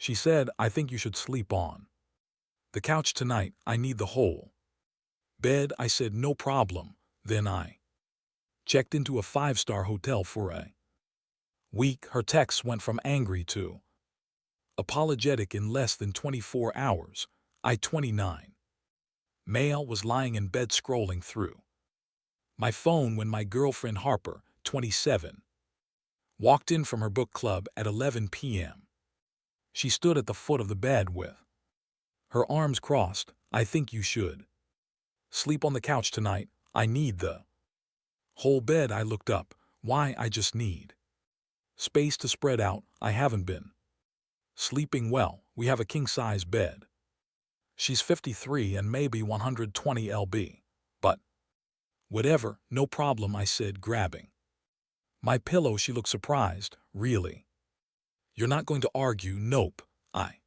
She said, I think you should sleep on the couch tonight. I need the whole bed. I said, no problem. Then I checked into a 5-star hotel for a week. Her texts went from angry to apologetic in less than 24 hours. I 29. Mail was lying in bed scrolling through my phone when my girlfriend Harper, 27, walked in from her book club at 11 p.m. She stood at the foot of the bed with her arms crossed. I think you should sleep on the couch tonight. I need the whole bed. I looked up. Why? I just need space to spread out. I haven't been sleeping well. We have a king-size bed. She's 53 and maybe 120 lb. But whatever, no problem, I said, grabbing my pillow. She looked surprised. Really? You're not going to argue? Nope. I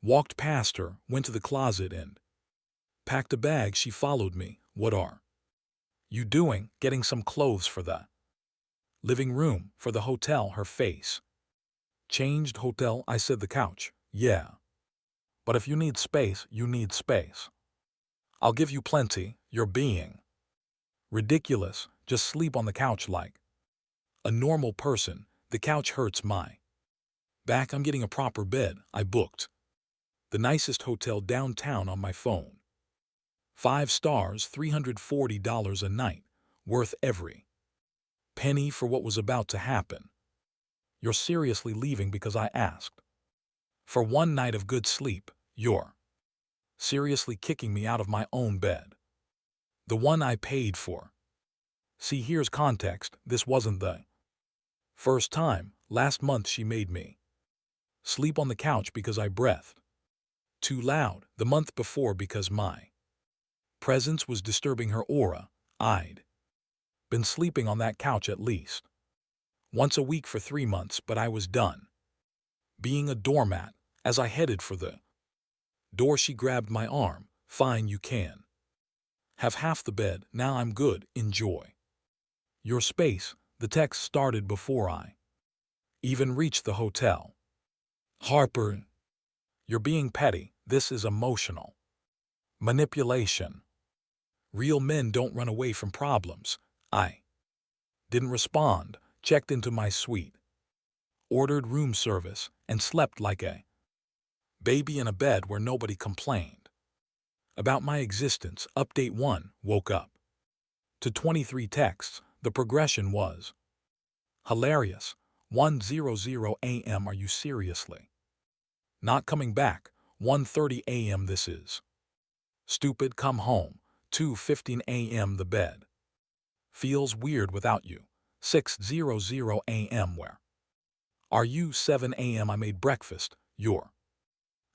walked past her, went to the closet and packed a bag. She followed me. What are you doing? Getting some clothes for the living room, for the hotel. Her face changed. Hotel? I said. The couch. Yeah. But if you need space, you need space. I'll give you plenty. You're being ridiculous. Just sleep on the couch like a normal person. The couch hurts my back. I'm getting a proper bed. I booked the nicest hotel downtown on my phone. 5 stars, $340 a night, worth every penny for what was about to happen. You're seriously leaving because I asked for one night of good sleep? You're seriously kicking me out of my own bed, the one I paid for? See, here's context. This wasn't the first time. Last month she made me sleep on the couch because I breathed too loud. The month before because my presence was disturbing her aura. I'd been sleeping on that couch at least once a week for 3 months, but I was done being a doormat. As I headed for the door, she grabbed my arm. Fine, you can have half the bed. Now I'm good. Enjoy your space. The text started before I even reached the hotel. Harper, you're being petty. This is emotional manipulation. Real men don't run away from problems. I didn't respond, checked into my suite, ordered room service, and slept like a baby in a bed where nobody complained about my existence. Update 1, woke up to 23 texts. The progression was hilarious. 1:00 a.m. Are you seriously not coming back? 1:30 a.m. This is stupid. Come home. 2:15 a.m. The bed feels weird without you. 6:00 a.m. Where are you? 7 a.m. I made breakfast. Your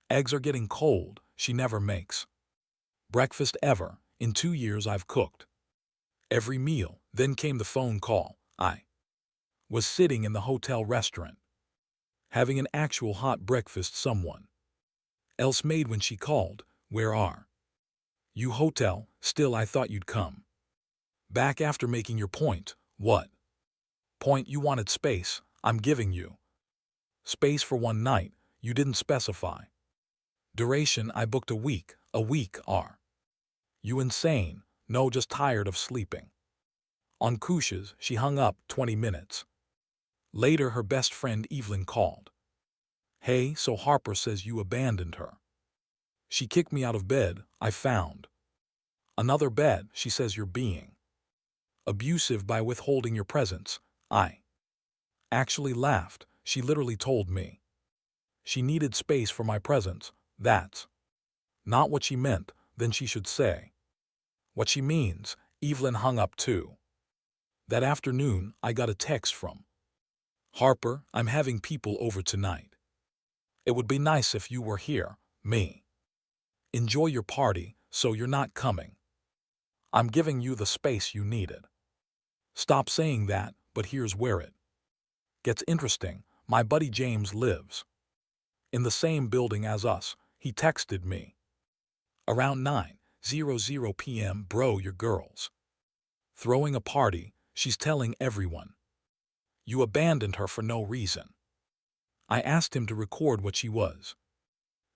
eggs are getting cold. She never makes breakfast ever. In 2 years I've cooked every meal. Then came the phone call. I was sitting in the hotel restaurant having an actual hot breakfast someone else made when she called. Where are you? Hotel. Still, I thought you'd come back after making your point. What point? You wanted space. I'm giving you space for one night. You didn't specify duration. I booked a week. A week? Are you insane? No, just tired of sleeping on couches. She hung up. 20 minutes later, her best friend Evelyn called. Hey, so Harper says you abandoned her. She kicked me out of bed. I found another bed. She says you're being abusive by withholding your presence. I actually laughed. She literally told me she needed space for my presence. That's not what she meant. Then she should say what she means. Evelyn hung up too. That afternoon, I got a text from Harper. I'm having people over tonight. It would be nice if you were here. Me. Enjoy your party, so you're not coming. I'm giving you the space you needed. Stop saying that, but here's where it gets interesting. My buddy James lives in the same building as us. He texted me around 9:00 p.m. Bro, your girl's throwing a party. She's telling everyone you abandoned her for no reason. I asked him to record what she was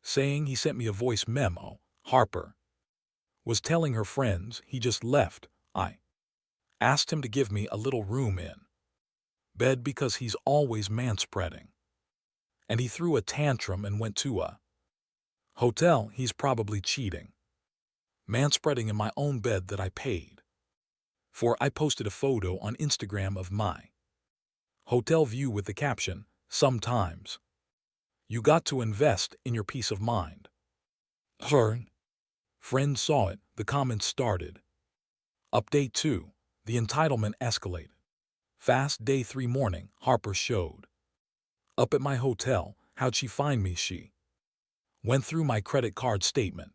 saying. He sent me a voice memo. Harper was telling her friends he just left. I asked him to give me a little room in bed because he's always manspreading. And he threw a tantrum and went to a hotel. He's probably cheating. Manspreading in my own bed that I paid for. I posted a photo on Instagram of my hotel view with the caption, "Sometimes you got to invest in your peace of mind." Her friend saw it. The comments started. Update 2. The entitlement escalated fast. Day 3 morning. Harper showed up at my hotel. How'd she find me? She went through my credit card statement.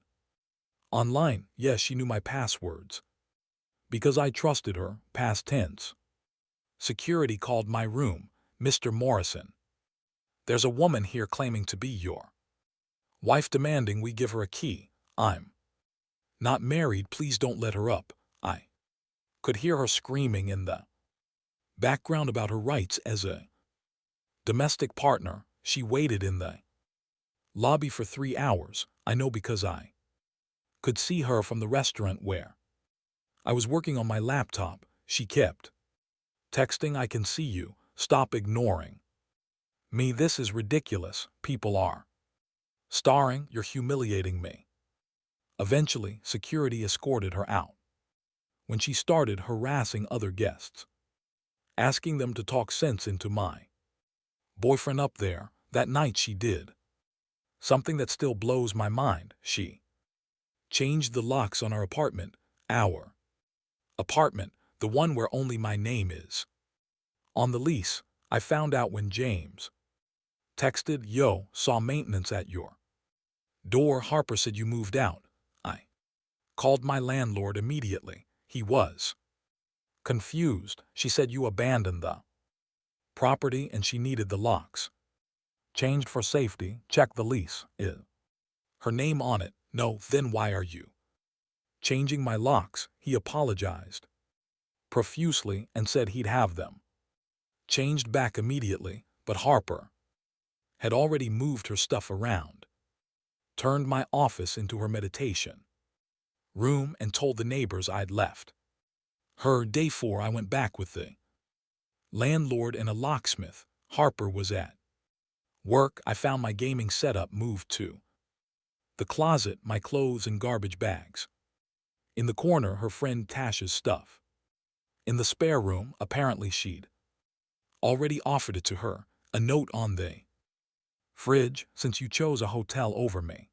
Online, yes, she knew my passwords. Because I trusted her. Past tense. Security called my room. Mr. Morrison, there's a woman here claiming to be your wife, demanding we give her a key. I'm not married. Please don't let her up. I could hear her screaming in the background about her rights as a domestic partner. She waited in the lobby for 3 hours. I know because I could see her from the restaurant where I was working on my laptop. She kept texting, "I can see you. Stop ignoring me. This is ridiculous. People are starring. You're humiliating me." Eventually, security escorted her out when she started harassing other guests, asking them to talk sense into my boyfriend up there. That night she did something that still blows my mind. She changed the locks on our apartment. Our apartment, the one where only my name is on the lease. I found out when James texted, "Yo, saw maintenance at your door. Harper said you moved out." I called my landlord immediately. He was confused. She said you abandoned the property and she needed the locks changed for safety. Check the lease. Is her name on it? No. Then why are you changing my locks? He apologized profusely and said he'd have them changed back immediately, but Harper had already moved her stuff around, turned my office into her meditation room, and told the neighbors I'd left her. Day 4, I went back with the landlord and a locksmith. Harper was at work. I found my gaming setup moved to the closet, my clothes and garbage bags in the corner, her friend Tasha's stuff in the spare room. Apparently she'd already offered it to her. A note on the fridge: "Since you chose a hotel over me,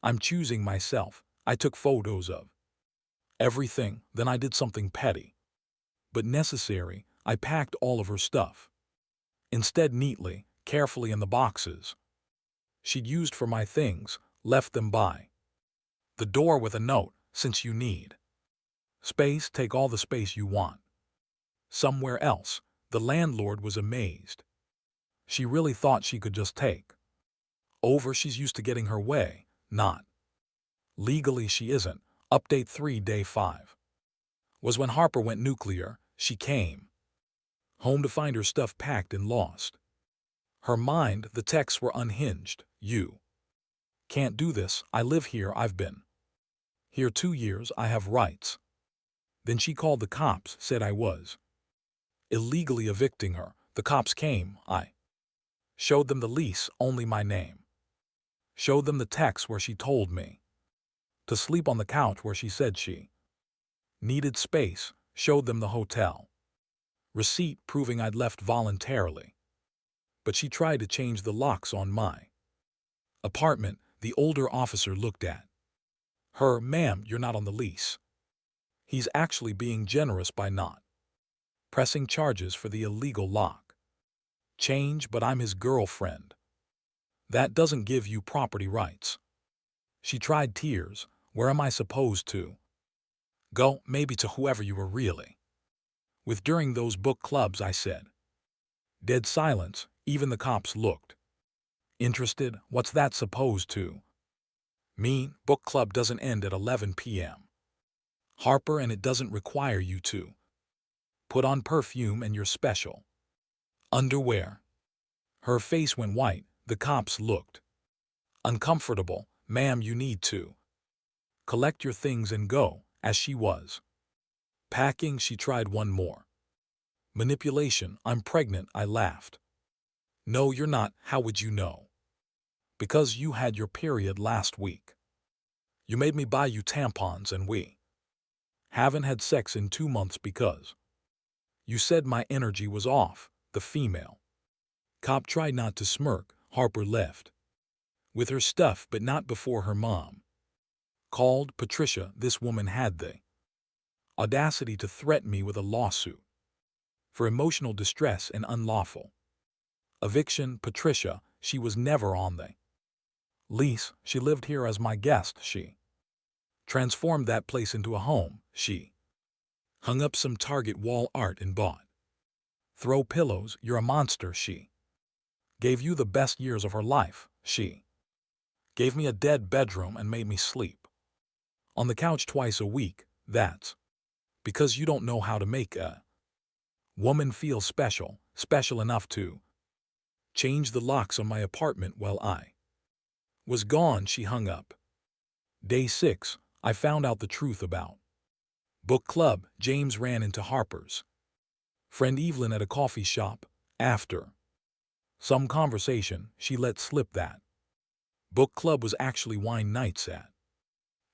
I'm choosing myself." I took photos of everything. Then I did something petty but necessary. I packed all of her stuff instead neatly, carefully in the boxes she'd used for my things, left them by the door with a note: "Since you need space, take all the space you want somewhere else." The landlord was amazed. She really thought she could just take over. She's used to getting her way. Not legally, she isn't. Update 3. Day 5 was when Harper went nuclear. She came home to find her stuff packed and lost her mind. The texts were unhinged. "You can't do this. I live here. I've been here 2 years. I have rights." Then she called the cops, said I was illegally evicting her. The cops came. I showed them the lease, only my name. Showed them the text where she told me to sleep on the couch where she said she needed space. Showed them the hotel receipt proving I'd left voluntarily. But she tried to change the locks on my apartment. The older officer looked at her. "Ma'am, you're not on the lease." He's actually being generous by not pressing charges for the illegal lock change, but I'm his girlfriend. That doesn't give you property rights. She tried tears. "Where am I supposed to go?" "Maybe to whoever you were really with during those book clubs," I said. Dead silence. Even the cops looked interested. "What's that supposed to mean?" "Book club doesn't end at 11 p.m. Harper, and it doesn't require you to put on perfume and your special underwear." Her face went white. The cops looked uncomfortable. Ma'am, you need to collect your things and go. As she was packing, she tried one more manipulation. I'm pregnant, I laughed. No, you're not. How would you know? Because you had your period last week. You made me buy you tampons and we haven't had sex in 2 months because you said my energy was off. The female cop tried not to smirk. Harper left with her stuff, but not before her mom called. Patricia, this woman had the audacity to threaten me with a lawsuit for emotional distress and unlawful eviction. Patricia, she was never on the lease. She lived here as my guest. She transformed that place into a home. She hung up some Target wall art and bought throw pillows. You're a monster. She gave you the best years of her life. She gave me a dead bedroom and made me sleep on the couch twice a week. That's because you don't know how to make a woman feel special, special enough to change the locks on my apartment while I was gone. She hung up. Day 6, I found out the truth about book club. James ran into Harper's friend Evelyn at a coffee shop. After some conversation, she let slip that book club was actually wine nights at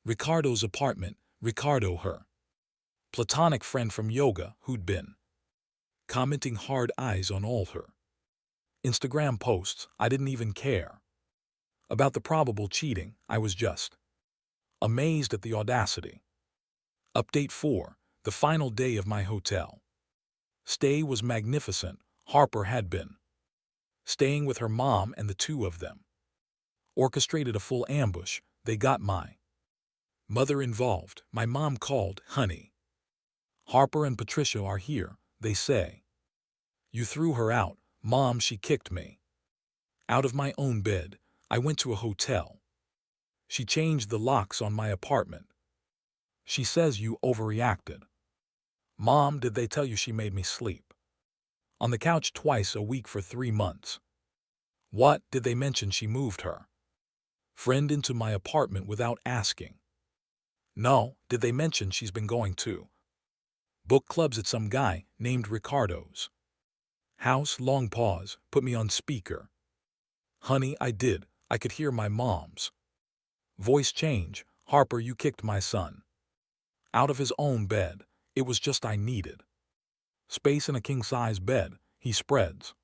Ricardo's apartment. Ricardo, her platonic friend from yoga who'd been commenting hard eyes on all her Instagram posts. I didn't even care about the probable cheating. I was just amazed at the audacity. Update 4. The final day of my hotel stay was magnificent. Harper had been staying with her mom and the two of them orchestrated a full ambush. They got my mother involved. My mom called. Honey, Harper and Patricia are here. They say you threw her out. Mom, she kicked me out of my own bed. I went to a hotel. She changed the locks on my apartment. She says you overreacted. Mom, did they tell you she made me sleep on the couch twice a week for 3 months? What, did they mention she moved her friend into my apartment without asking? No, did they mention she's been going to book clubs at some guy named Ricardo's house? Long pause. Put me on speaker. Honey, I did. I could hear my mom's voice change. Harper, you kicked my son out of his own bed. It was just I needed space in a king-size bed. He spreads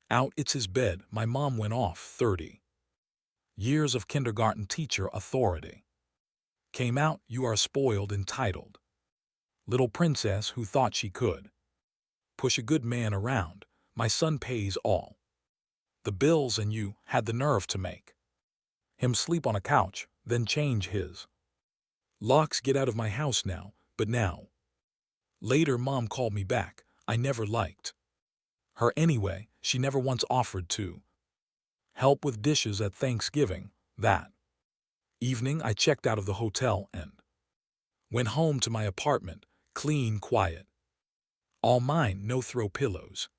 out. It's his bed. My mom went off. 30 years of kindergarten teacher authority came out. You are a spoiled, entitled little princess who thought she could push a good man around. My son pays all the bills and you had the nerve to make him sleep on a couch, then change his locks. Get out of my house now. But now. Later, Mom called me back. I never liked her anyway. She never once offered to help with dishes at Thanksgiving. That evening, I checked out of the hotel and went home to my apartment. Clean, quiet. All mine, no throw pillows.